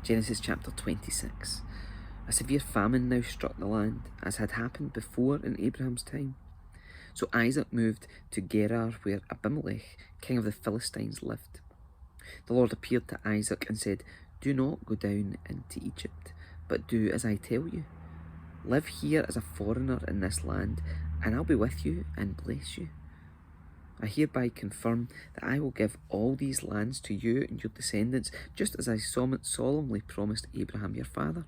Genesis chapter 26. A severe famine now struck the land, as had happened before in Abraham's time. So Isaac moved to Gerar, where Abimelech, king of the Philistines, lived. The Lord appeared to Isaac and said, "Do not go down into Egypt, but do as I tell you. Live here as a foreigner in this land, and I'll be with you and bless you. I hereby confirm that I will give all these lands to you and your descendants, just as I solemnly promised Abraham your father.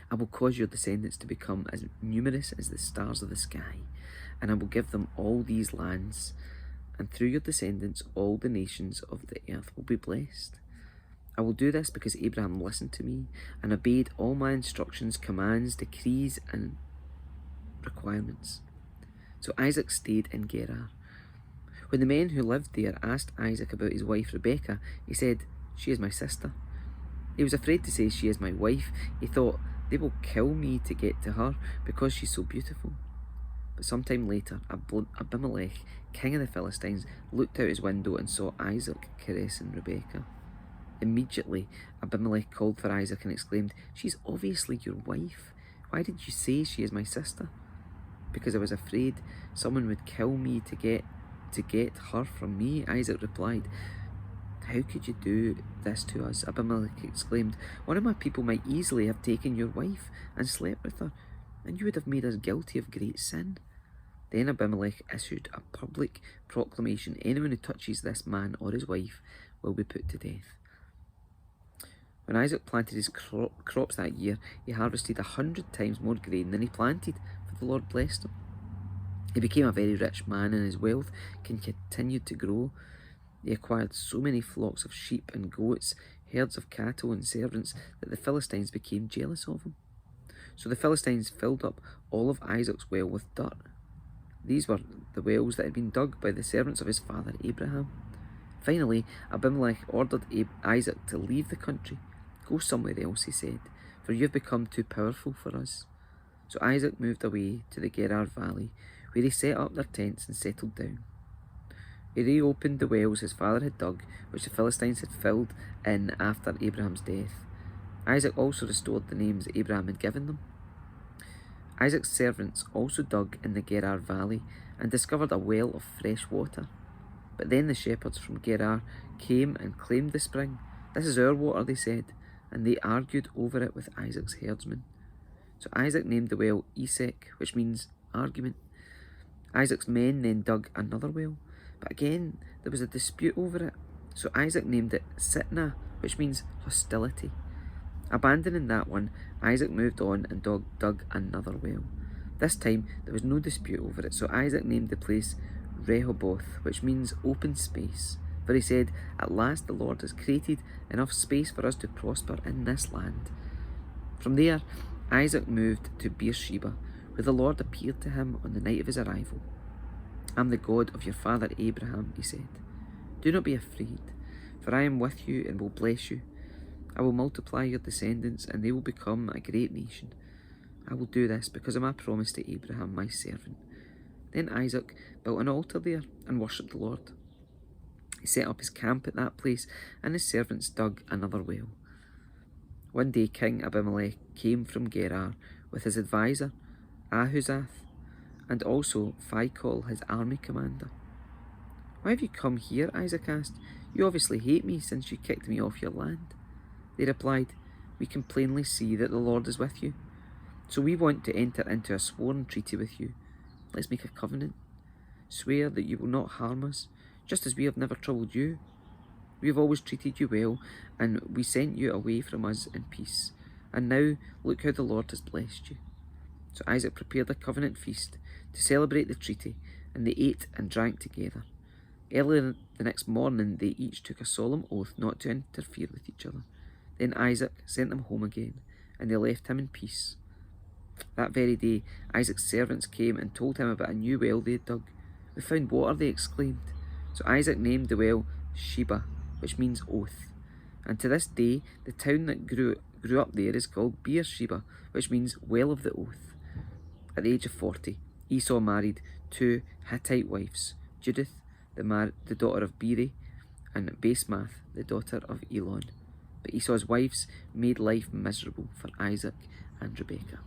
I will cause your descendants to become as numerous as the stars of the sky, and I will give them all these lands, and through your descendants all the nations of the earth will be blessed. I will do this because Abraham listened to me and obeyed all my instructions, commands, decrees, and requirements." So Isaac stayed in Gerar. When the men who lived there asked Isaac about his wife Rebekah, he said, "She is my sister." He was afraid to say, "She is my wife." He thought, "They will kill me to get to her because she's so beautiful." But sometime later, Abimelech, king of the Philistines, looked out his window and saw Isaac caressing Rebekah. Immediately, Abimelech called for Isaac and exclaimed, "She's obviously your wife. Why did you say she is my sister?" "Because I was afraid someone would kill me to get her from me," Isaac replied. "How could you do this to us?" Abimelech exclaimed. "One of my people might easily have taken your wife and slept with her, and you would have made us guilty of great sin." Then Abimelech issued a public proclamation: "Anyone who touches this man or his wife will be put to death." When Isaac planted his crops that year, he harvested 100 times more grain than he planted, for the Lord blessed him. He became a very rich man, and his wealth continued to grow. He acquired so many flocks of sheep and goats, herds of cattle and servants, that the Philistines became jealous of him. So the Philistines filled up all of Isaac's well with dirt. These were the wells that had been dug by the servants of his father Abraham. Finally, Abimelech ordered Isaac to leave the country. "Go somewhere else," he said, "for you have become too powerful for us." So Isaac moved away to the Gerar valley, where he set up their tents and settled down. He reopened the wells his father had dug, which the Philistines had filled in after Abraham's death. Isaac also restored the names Abraham had given them. Isaac's servants also dug in the Gerar valley and discovered a well of fresh water. But then the shepherds from Gerar came and claimed the spring. "This is our water," they said, and they argued over it with Isaac's herdsmen. So Isaac named the well Esek, which means argument. Isaac's men then dug another well, but again there was a dispute over it. So Isaac named it Sitnah, which means hostility. Abandoning that one, Isaac moved on and dug another well. This time there was no dispute over it, so Isaac named the place Rehoboth, which means open space. For he said, "At last the Lord has created enough space for us to prosper in this land." From there, Isaac moved to Beersheba, where the Lord appeared to him on the night of his arrival. "I'm the God of your father Abraham," he said. "Do not be afraid, for I am with you and will bless you. I will multiply your descendants, and they will become a great nation. I will do this because of my promise to Abraham, my servant." Then Isaac built an altar there and worshipped the Lord. He set up his camp at that place, and his servants dug another well. One day King Abimelech came from Gerar with his advisor Ahuzath, and also Phicol, his army commander. "Why have you come here?" Isaac asked. "You obviously hate me since you kicked me off your land." They replied, "We can plainly see that the Lord is with you. So we want to enter into a sworn treaty with you. Let's make a covenant. Swear that you will not harm us, just as we have never troubled you. We have always treated you well, and we sent you away from us in peace. And now look how the Lord has blessed you." So Isaac prepared a covenant feast to celebrate the treaty, and they ate and drank together. Early the next morning, they each took a solemn oath not to interfere with each other. Then Isaac sent them home again, and they left him in peace. That very day, Isaac's servants came and told him about a new well they had dug. "We found water," they exclaimed. So Isaac named the well Sheba, which means oath. And to this day, the town that grew up there is called Beersheba, which means well of the oath. At the age of 40, Esau married 2 Hittite wives, Judith, the daughter of Beeri, and Basemath, the daughter of Elon. but Esau's wives made life miserable for Isaac and Rebekah.